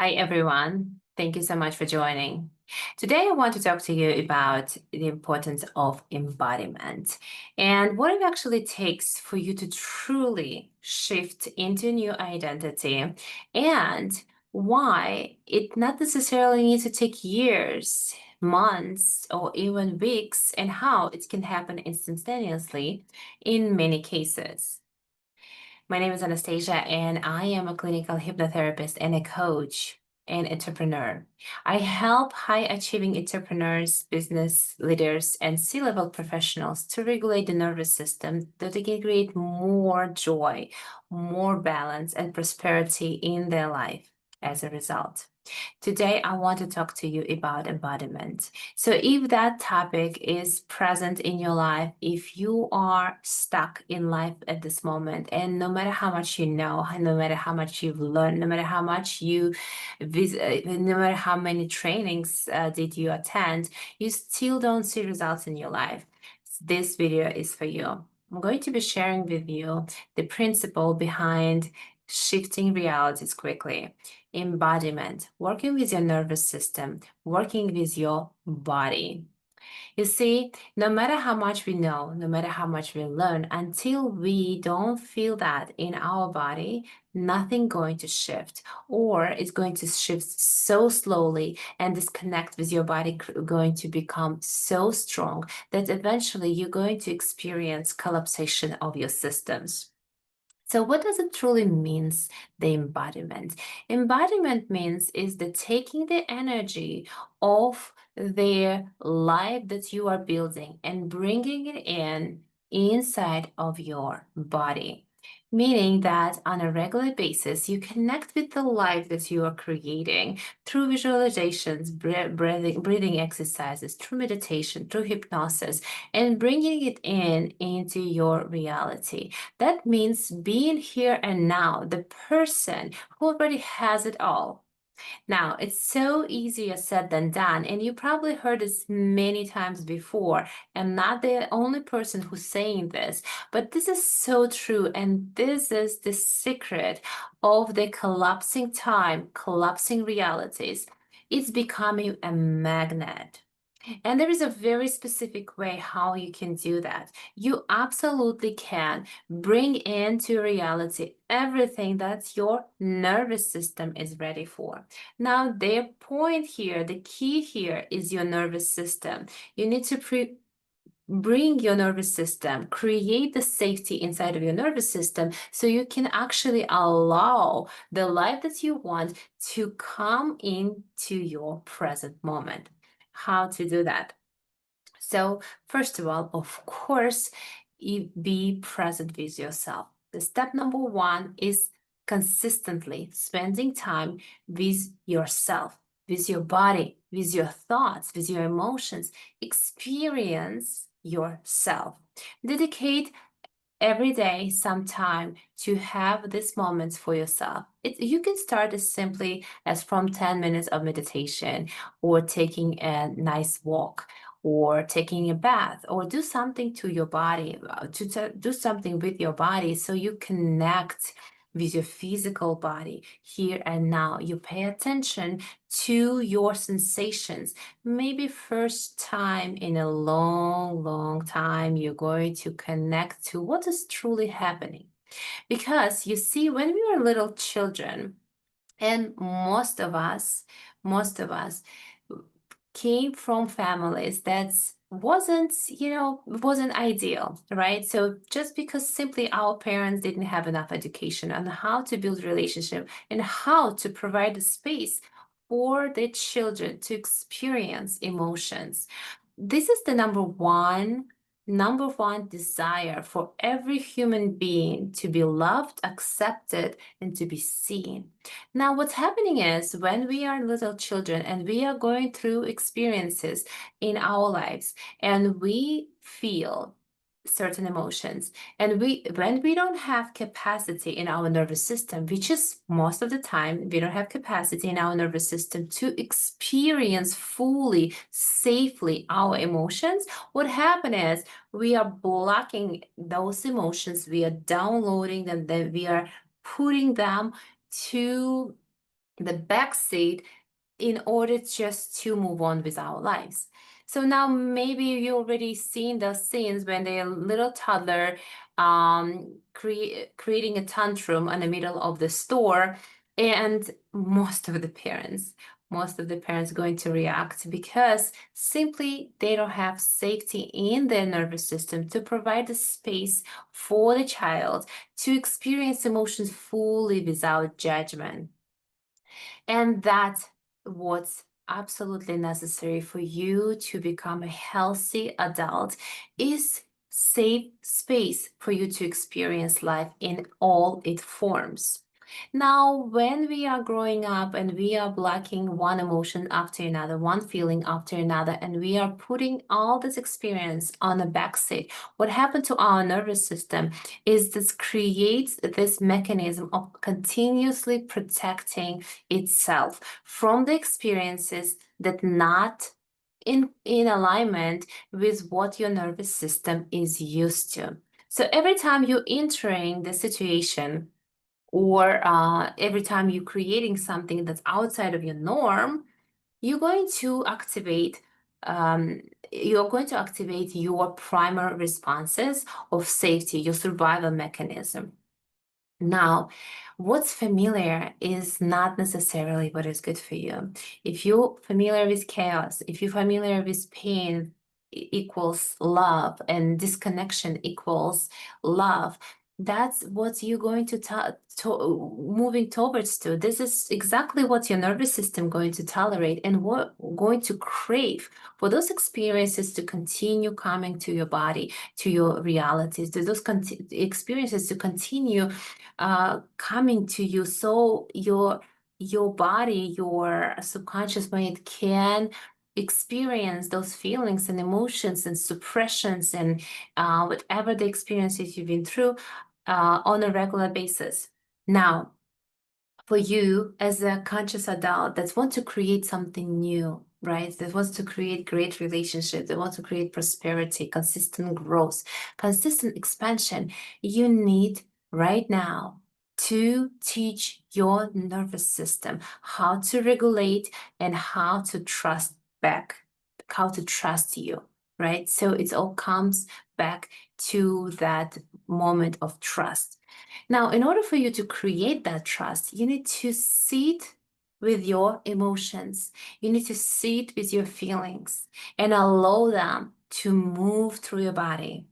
Hi, everyone. Thank you so much for joining. Today, I want to talk to you about the importance of embodiment and what it actually takes for you to truly shift into new identity and why it not necessarily needs to take years, months, or even weeks, and how it can happen instantaneously in many cases. My name is Anastasia, and I am a clinical hypnotherapist and a coach and entrepreneur. I help high achieving entrepreneurs, business leaders, and C level professionals to regulate the nervous system so they can create more joy, more balance, and prosperity in their life as a result. Today, I want to talk to you about embodiment. So, if that topic is present in your life, if you are stuck in life at this moment, and no matter how much you know, no matter how much you've learned, no matter how much you visit, no matter how many trainings did you attend, you still don't see results in your life, this video is for you. I'm going to be sharing with you the principle behind shifting realities quickly. Embodiment, working with your nervous system, working with your body. You see, no matter how much we know, no matter how much we learn, until we don't feel that in our body, nothing going to shift, or it's going to shift so slowly, and disconnect with your body going to become so strong that eventually you're going to experience collapsation of your systems. So what does it truly means, the embodiment? Embodiment means is the taking the energy of the life that you are building and bringing it in inside of your body. Meaning that on a regular basis, you connect with the life that you are creating through visualizations, breathing exercises, through meditation, through hypnosis, and bringing it in into your reality. That means being here and now, the person who already has it all. Now, it's so easier said than done, and you probably heard this many times before. I'm not the only person who's saying this, but this is so true, and this is the secret of the collapsing time, collapsing realities. It's becoming a magnet. And there is a very specific way how you can do that. You absolutely can bring into reality everything that your nervous system is ready for. Now, the point here, the key here is your nervous system. You need to bring your nervous system, create the safety inside of your nervous system so you can actually allow the life that you want to come into your present moment. How to do that? So, first of all, of course, be present with yourself. The step number one is consistently spending time with yourself, with your body, with your thoughts, with your emotions. Experience yourself. Dedicate every day some time to have these moments for yourself. You can start as simply as from 10 minutes of meditation, or taking a nice walk, or taking a bath, or do something to your body, to do something with your body so you connect with your physical body here and now. You pay attention to your sensations. Maybe first time in a long, long time, you're going to connect to what is truly happening. Because you see, when we were little children, and most of us came from families that wasn't ideal, right? So just because simply our parents didn't have enough education on how to build relationship and how to provide a space for their children to experience emotions, this is the number one desire for every human being, to be loved, accepted, and to be seen. Now, what's happening is when we are little children and we are going through experiences in our lives, and we feel certain emotions, and when we don't have capacity in our nervous system, which is most of the time we don't have capacity in our nervous system to experience fully, safely our emotions, what happens is we are blocking those emotions, we are downloading them, then we are putting them to the back seat in order just to move on with our lives. So now maybe you already seen those scenes when the little toddler creating a tantrum in the middle of the store, and most of the parents going to react because simply they don't have safety in their nervous system to provide the space for the child to experience emotions fully without judgment. And that's what's absolutely necessary for you to become a healthy adult is safe space for you to experience life in all its forms. Now, when we are growing up and we are blocking one emotion after another, one feeling after another, and we are putting all this experience on the backseat, what happened to our nervous system is this creates this mechanism of continuously protecting itself from the experiences that not in alignment with what your nervous system is used to. So every time you're entering the situation, or every time you're creating something that's outside of your norm, you're going to activate um, your primal responses of safety, your survival mechanism. Now, what's familiar is not necessarily what is good for you. If you're familiar with chaos, if you're familiar with pain equals love and disconnection equals love, that's what you're going to moving towards to. This is exactly what your nervous system going to tolerate and what going to crave for those experiences to continue coming to your body, to your realities, to those experiences to continue coming to you, so your body, your subconscious mind can experience those feelings and emotions and suppressions and whatever the experiences you've been through on a regular basis. Now, for you as a conscious adult that wants to create something new, right? That wants to create great relationships, that wants to create prosperity, consistent growth, consistent expansion, you need right now to teach your nervous system how to regulate and how to trust back, how to trust you, right? So it all comes back to that moment of trust. Now, in order for you to create that trust, you need to sit with your emotions. You need to sit with your feelings and allow them to move through your body.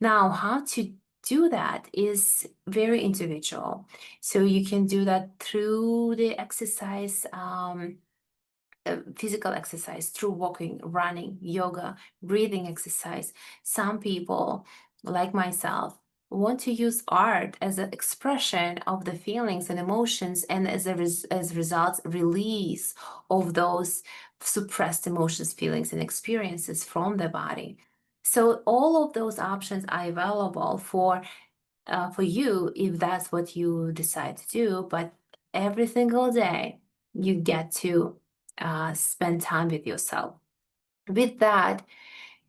Now, how to do that is very individual. So you can do that through the exercise, physical exercise, through walking, running, yoga, breathing exercise. Some people, like myself, want to use art as an expression of the feelings and emotions, and as results, release of those suppressed emotions, feelings, and experiences from the body. So all of those options are available for you if that's what you decide to do. But every single day, you get to spend time with yourself. With that,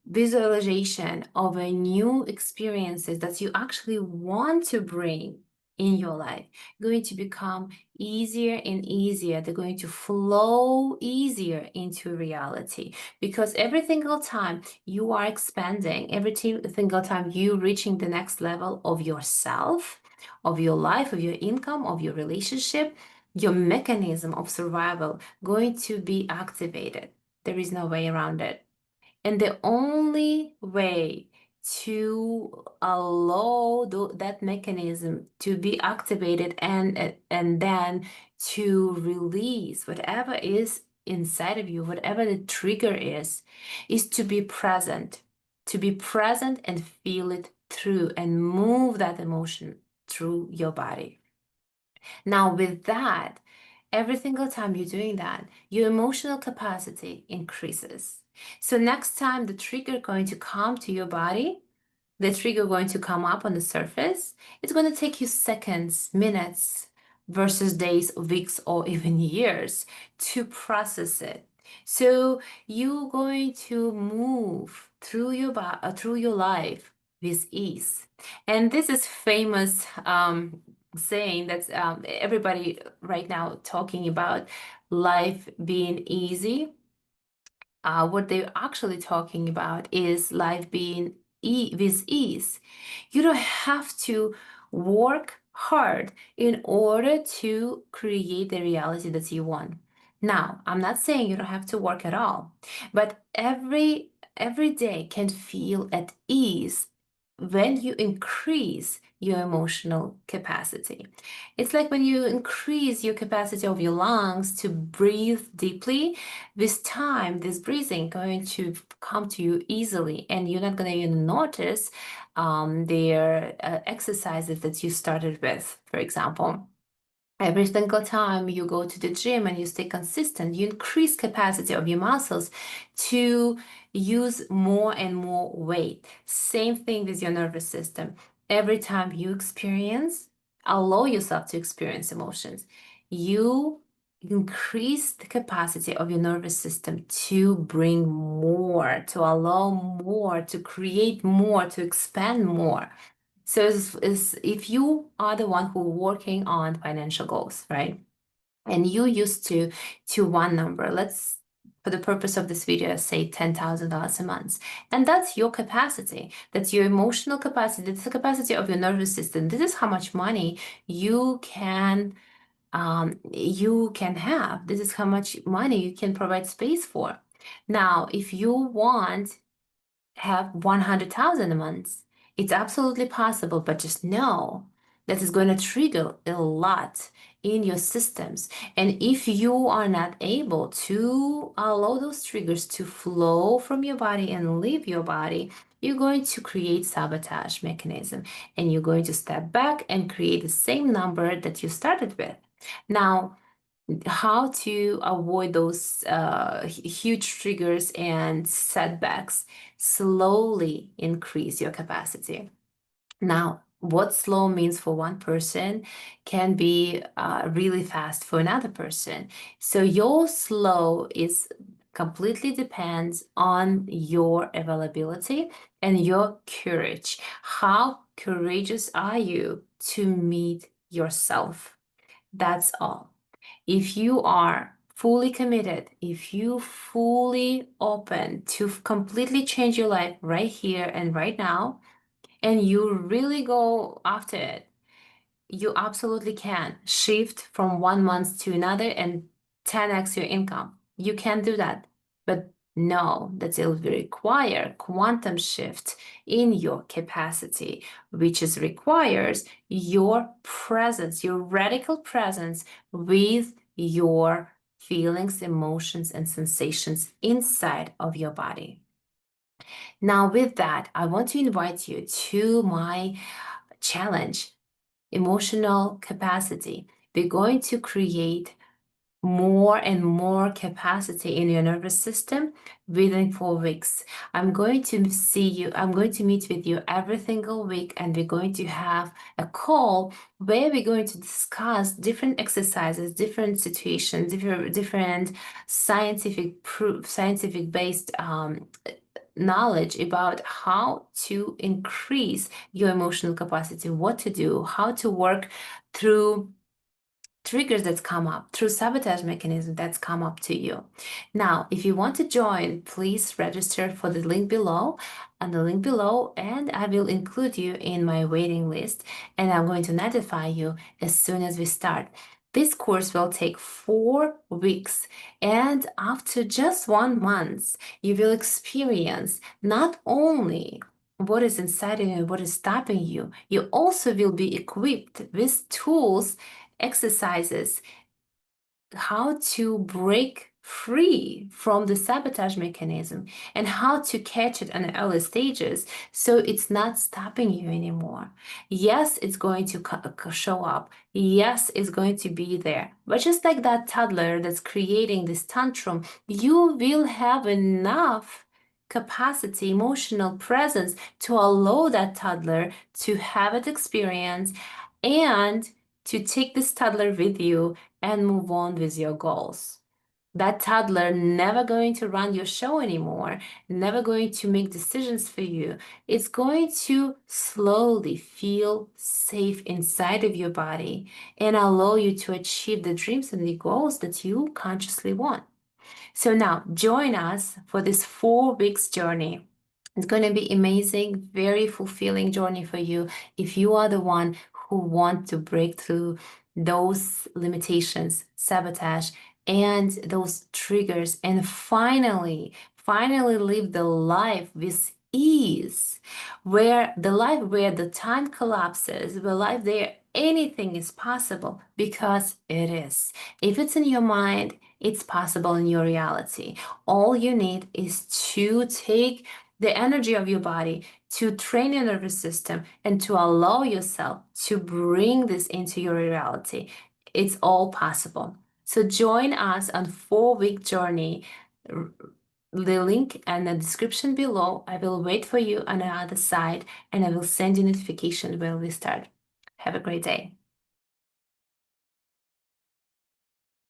visualization of a new experiences that you actually want to bring in your life going to become easier and easier. They're going to flow easier into reality, because every single time you are expanding, every single time you reaching the next level of yourself, of your life, of your income, of your relationship, your mechanism of survival going to be activated. There is no way around it. And the only way to allow that mechanism to be activated and then to release whatever is inside of you, whatever the trigger is to be present and feel it through and move that emotion through your body. Now, with that, every single time you're doing that, your emotional capacity increases. So next time the trigger going to come to your body, the trigger going to come up on the surface, it's going to take you seconds, minutes, versus days, weeks, or even years to process it. So you're going to move through through your life with ease. And this is famous saying that everybody right now talking about life being easy. What they're actually talking about is life being with ease. You don't have to work hard in order to create the reality that you want. Now, I'm not saying you don't have to work at all, but every day can feel at ease when you increase your emotional capacity. It's like when you increase your capacity of your lungs to breathe deeply, with time, this breathing going to come to you easily, and you're not going to even notice their exercises that you started with, for example. Every single time you go to the gym and you stay consistent, you increase capacity of your muscles to use more and more weight. Same thing with your nervous system. Every time you allow yourself to experience emotions, you increase the capacity of your nervous system to bring more, to allow more, to create more, to expand more. So if you are the one who working on financial goals, right? And you used to one number, let's for the purpose of this video, say $10,000 a month. And that's your capacity. That's your emotional capacity. That's the capacity of your nervous system. This is how much money you can have. This is how much money you can provide space for. Now, if you want have 100,000 a month. It's absolutely possible, but just know that is going to trigger a lot in your systems. And if you are not able to allow those triggers to flow from your body and leave your body, you're going to create sabotage mechanism, and you're going to step back and create the same number that you started with. Now, how to avoid those huge triggers and setbacks? Slowly increase your capacity. Now, what slow means for one person can be really fast for another person. So your slow is completely depends on your availability and your courage. How courageous are you to meet yourself? That's all. If you are fully committed, if you fully open to completely change your life right here and right now, and you really go after it, you absolutely can shift from one month to another and 10x your income. You can do that. But know that it will require quantum shift in your capacity, which is requires your presence, your radical presence with your feelings, emotions, and sensations inside of your body. Now, with that, I want to invite you to my challenge, emotional capacity. We're going to create more and more capacity in your nervous system within 4 weeks. I'm going to meet with you every single week, and we're going to have a call where we're going to discuss different exercises, different situations, different scientific proof, scientific based knowledge about how to increase your emotional capacity, what to do, how to work through triggers that come up, through sabotage mechanisms that's come up to you. Now, if you want to join, please register for the link below, and I will include you in my waiting list, and I'm going to notify you as soon as we start. This course will take 4 weeks, and after just 1 month, you will experience not only what is inside of you and what is stopping you, you also will be equipped with tools, exercises, how to break free from the sabotage mechanism and how to catch it in the early stages so it's not stopping you anymore. Yes, it's going to show up. Yes, it's going to be there. But just like that toddler that's creating this tantrum, you will have enough capacity, emotional presence to allow that toddler to have it experience and to take this toddler with you and move on with your goals. That toddler never going to run your show anymore, never going to make decisions for you. It's going to slowly feel safe inside of your body and allow you to achieve the dreams and the goals that you consciously want. So now join us for this 4 weeks journey. It's going to be amazing, very fulfilling journey for you if you are the one who want to break through those limitations, sabotage, and those triggers, and finally live the life with ease, where the time collapses, the life there anything is possible because it is. If it's in your mind, it's possible in your reality. All you need is to take the energy of your body, to train your nervous system, and to allow yourself to bring this into your reality. It's all possible. So join us on 4 week journey. The link and the description below. I will wait for you on the other side, and I will send you notification when we start. Have a great day.